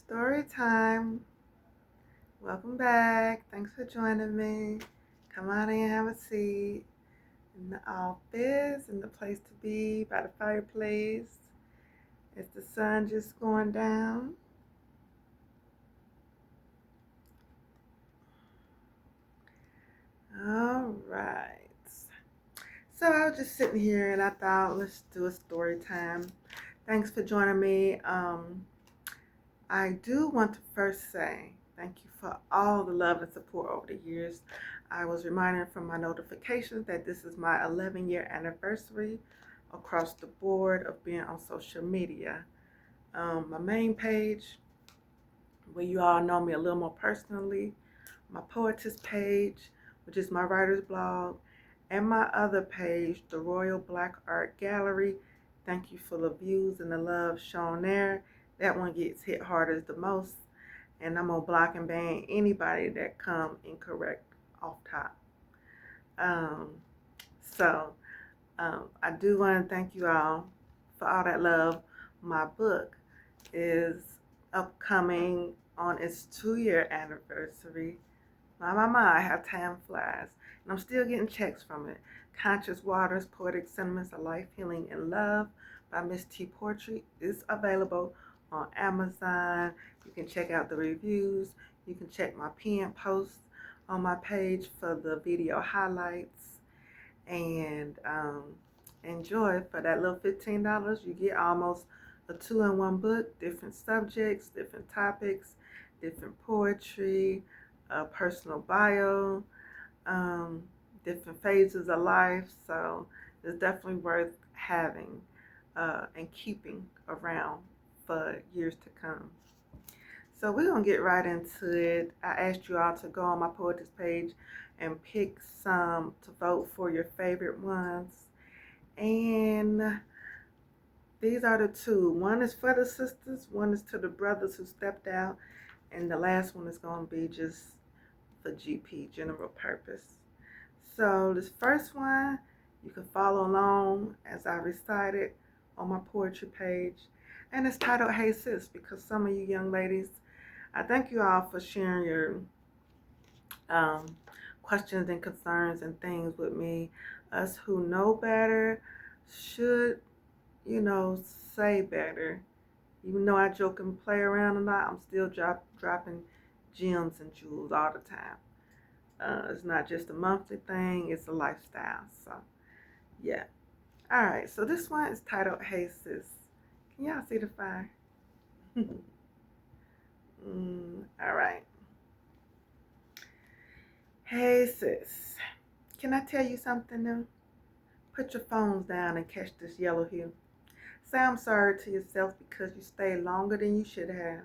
Story time. Welcome back. Thanks for joining me. Come on in and have a seat in the office, in the place to be by the fireplace. Is the sun just going down? All right. So I was just sitting here and I thought, let's do a story time. Thanks for joining me. I do want to first say thank you for all the love and support over the years. I was reminded from my notifications that this is my 11-year anniversary across the board of being on social media. My main page, where you all know me a little more personally, my poetess page, which is my writer's blog, and my other page, the Royal Black Art Gallery. Thank you for the views and the love shown there. That one gets hit harder the most, and I'm gonna block and ban anybody that come incorrect off top. Um, so I do want to thank you all for all that love. My book is upcoming on its 2-year anniversary. My, how time flies. And I'm still getting checks from it. Conscious Waters, Poetic Sentiments of Life, Healing, and Love by MissTee Poetry is available on Amazon. You can check out the reviews. You can check my pinned posts on my page for the video highlights. And enjoy. For that little $15, you get almost a 2-in-1 book, different subjects, different topics, different poetry, a personal bio, different phases of life. So it's definitely worth having and keeping around for years to come. So we're going to get right into it. I asked you all to go on my poetess page and pick some to vote for your favorite ones. And these are the two. One is for the sisters, one is to the brothers who stepped out, and the last one is going to be just for GP, general purpose. So this first one, you can follow along as I recite it on my poetry page. And it's titled Hey Sis, because some of you young ladies, I thank you all for sharing your questions and concerns and things with me. Us who know better should, say better. Even though I joke and play around a lot, I'm still dropping gems and jewels all the time. It's not just a monthly thing, it's a lifestyle. So, yeah. All right, so this one is titled Hey Sis. Can y'all see the fire? All right. Hey sis, can I tell you something new? Put your phones down and catch this yellow hue. Say I'm sorry to yourself because you stayed longer than you should have.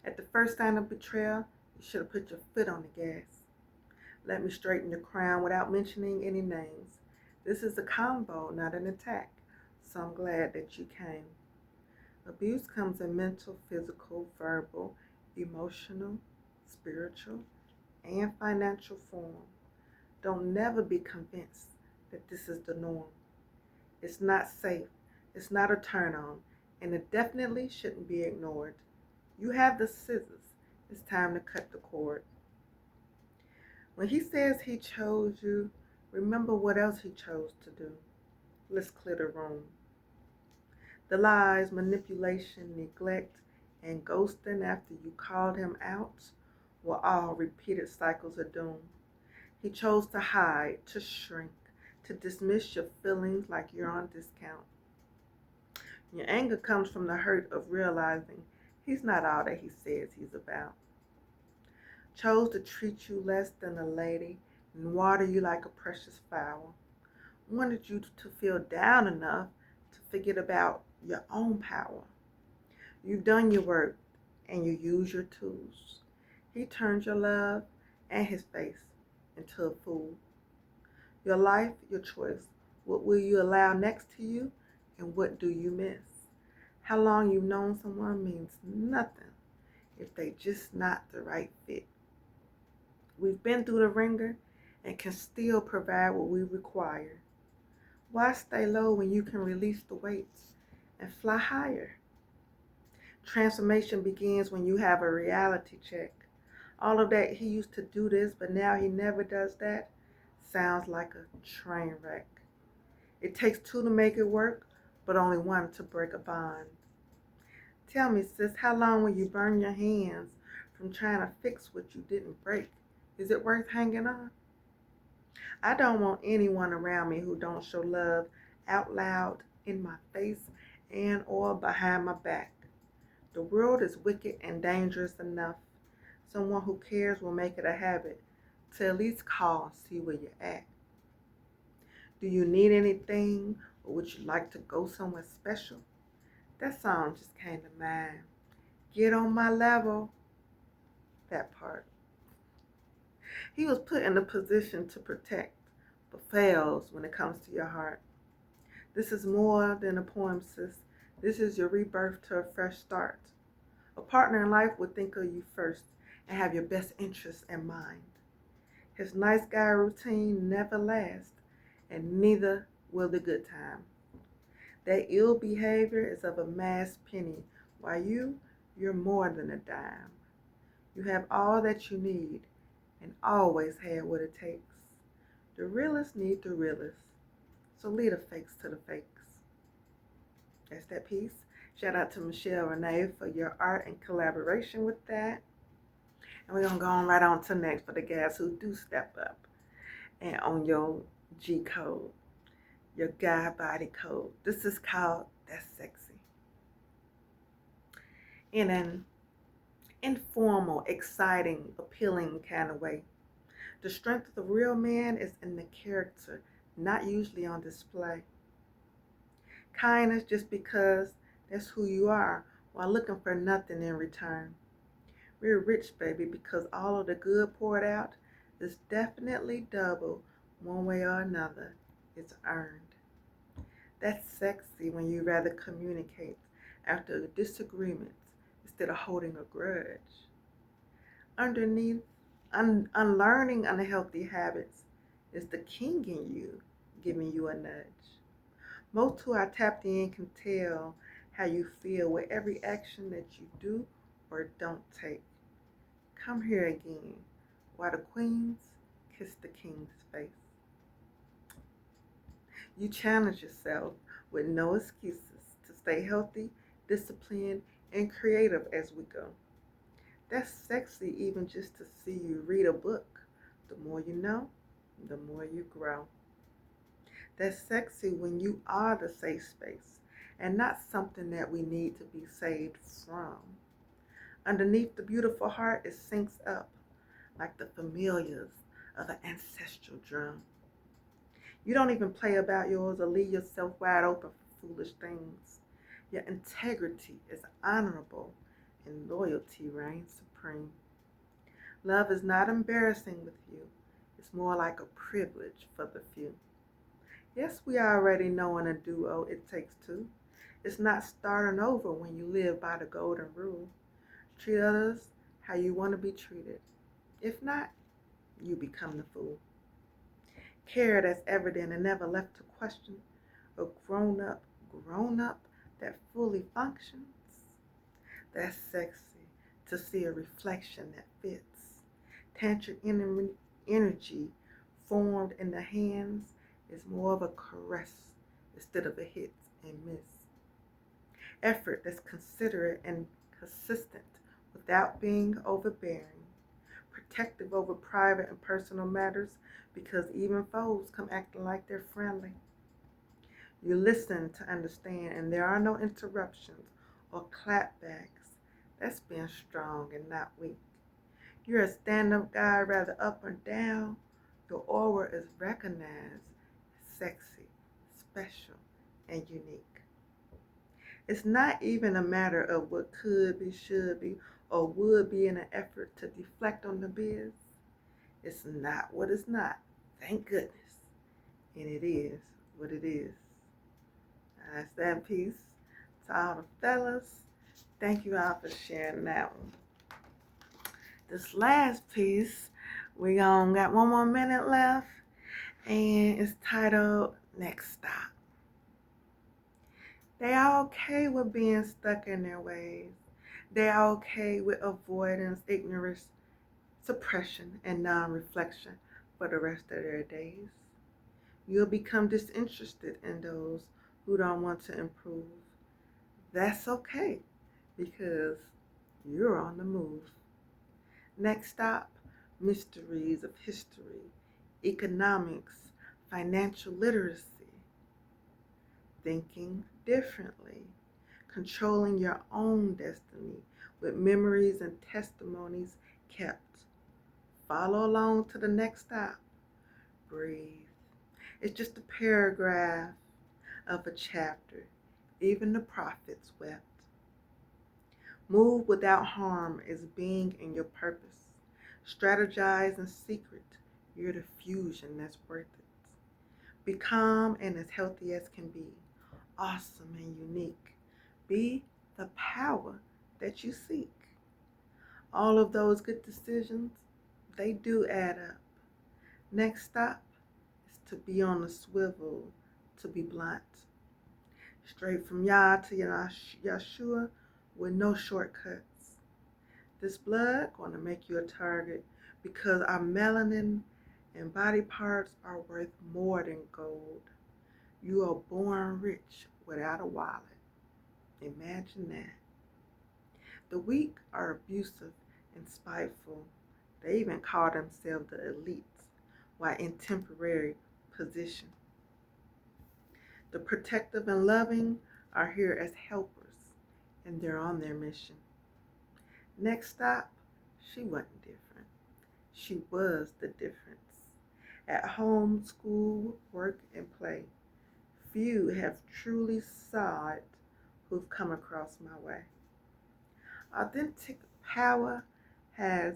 At the first sign of betrayal, you should have put your foot on the gas. Let me straighten your crown without mentioning any names. This is a combo, not an attack, so I'm glad that you came. Abuse comes in mental, physical, verbal, emotional, spiritual, and financial form. Don't never be convinced that this is the norm. It's not safe, it's not a turn on, and it definitely shouldn't be ignored. You have the scissors. It's time to cut the cord. When he says he chose you, remember what else he chose to do. Let's clear the room. The lies, manipulation, neglect, and ghosting after you called him out were all repeated cycles of doom. He chose to hide, to shrink, to dismiss your feelings like you're on discount. Your anger comes from the hurt of realizing he's not all that he says he's about. Chose to treat you less than a lady and water you like a precious flower. Wanted you to feel down enough to forget about your own power. You've done your work and you use your tools. He turned your love and his face into a fool. Your life, your choice. What will you allow next to you and what do you miss? How long you've known someone means nothing if they just not the right fit. We've been through the ringer and can still provide what we require. Why stay low when you can release the weights and fly higher? Transformation begins when you have a reality check. All of that, he used to do this, but now he never does that, sounds like a train wreck. It takes two to make it work, but only one to break a bond. Tell me, sis, how long will you burn your hands from trying to fix what you didn't break? Is it worth hanging on? I don't want anyone around me who don't show love out loud, in my face, and or behind my back. The world is wicked and dangerous enough. Someone who cares will make it a habit to at least call and see where you're at. Do you need anything, or would you like to go somewhere special? That song just came to mind. Get on my level. That part. He was put in a position to protect, but fails when it comes to your heart. This is more than a poem, sis. This is your rebirth to a fresh start. A partner in life would think of you first and have your best interests in mind. His nice guy routine never lasts, and neither will the good time. That ill behavior is of a mass penny, while you're more than a dime. You have all that you need and always had what it takes. The realists need the realists, so leave the fakes to the fakes. That's that piece. Shout out to Michelle Renee for your art and collaboration with that. And we're going to go on right on to next for the guys who do step up and on your G code, your guy body code. This is called That's Sexy. In an informal, exciting, appealing kind of way. The strength of the real man is in the character, not usually on display. Kindness just because that's who you are, while looking for nothing in return. We're rich, baby, because all of the good poured out is definitely double, one way or another. It's earned. That's sexy when you rather communicate after disagreements instead of holding a grudge. Underneath, unlearning unhealthy habits is the king in you giving you a nudge. Most who are tapped in can tell how you feel with every action that you do or don't take. Come here again, while the queens kiss the king's face. You challenge yourself with no excuses to stay healthy, disciplined, and creative as we go. That's sexy even just to see you read a book. The more you know, the more you grow. That's sexy when you are the safe space and not something that we need to be saved from. Underneath the beautiful heart, it sinks up like the familiars of an ancestral drum. You don't even play about yours or leave yourself wide open for foolish things. Your integrity is honorable and loyalty reigns supreme. Love is not embarrassing with you. It's more like a privilege for the few. Yes, we already know in a duo it takes two. It's not starting over when you live by the golden rule. Treat others how you want to be treated. If not, you become the fool. Care that's evident and never left to question. A grown up that fully functions. That's sexy to see a reflection that fits. Tantric energy formed in the hands is more of a caress instead of a hit and miss. Effort that's considerate and consistent without being overbearing. Protective over private and personal matters because even foes come acting like they're friendly. You listen to understand and there are no interruptions or clapbacks. That's being strong and not weak. You're a stand-up guy rather up or down. Your aura is recognized as sexy, special, and unique. It's not even a matter of what could be, should be, or would be in an effort to deflect on the biz. It's not what it's not, thank goodness. And it is what it is. That's that piece. To all the fellas, thank you all for sharing that one. This last piece, we got 1 more minute left, and it's titled Next Stop. They are okay with being stuck in their ways. They're okay with avoidance, ignorance, suppression, and non-reflection for the rest of their days. You'll become disinterested in those who don't want to improve. That's okay because you're on the move. Next stop, mysteries of history, economics, financial literacy, thinking differently, controlling your own destiny with memories and testimonies kept. Follow along to the next stop. Breathe. It's just a paragraph of a chapter. Even the prophets wept. Move without harm is being in your purpose. Strategize in secret. You're the fusion that's worth it. Be calm and as healthy as can be. Awesome and unique. Be the power that you seek. All of those good decisions, they do add up. Next stop is to be on the swivel, to be blunt. Straight from Yah to Yeshua with no shortcuts. This blood gonna make you a target because our melanin and body parts are worth more than gold. You are born rich without a wallet. Imagine that. The weak are abusive and spiteful. They even call themselves the elites while in temporary position. The protective and loving are here as helpers, and they're on their mission. Next stop, she wasn't different. She was the difference. At home, school, work, and play, few have truly saw it who've come across my way. Authentic power has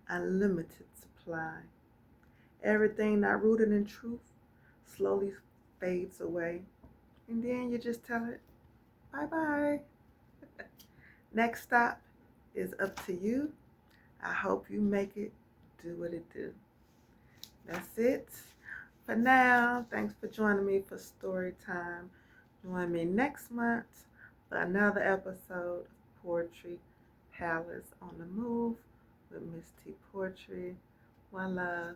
unlimited supply. Everything not rooted in truth slowly fades away. And then you just tell it, bye-bye. Next stop is up to you. I hope you make it do what it do. That's it for now. Thanks for joining me for story time. Join me next month for another episode of Poetry Palace on the Move with MissTee Poetry. One love.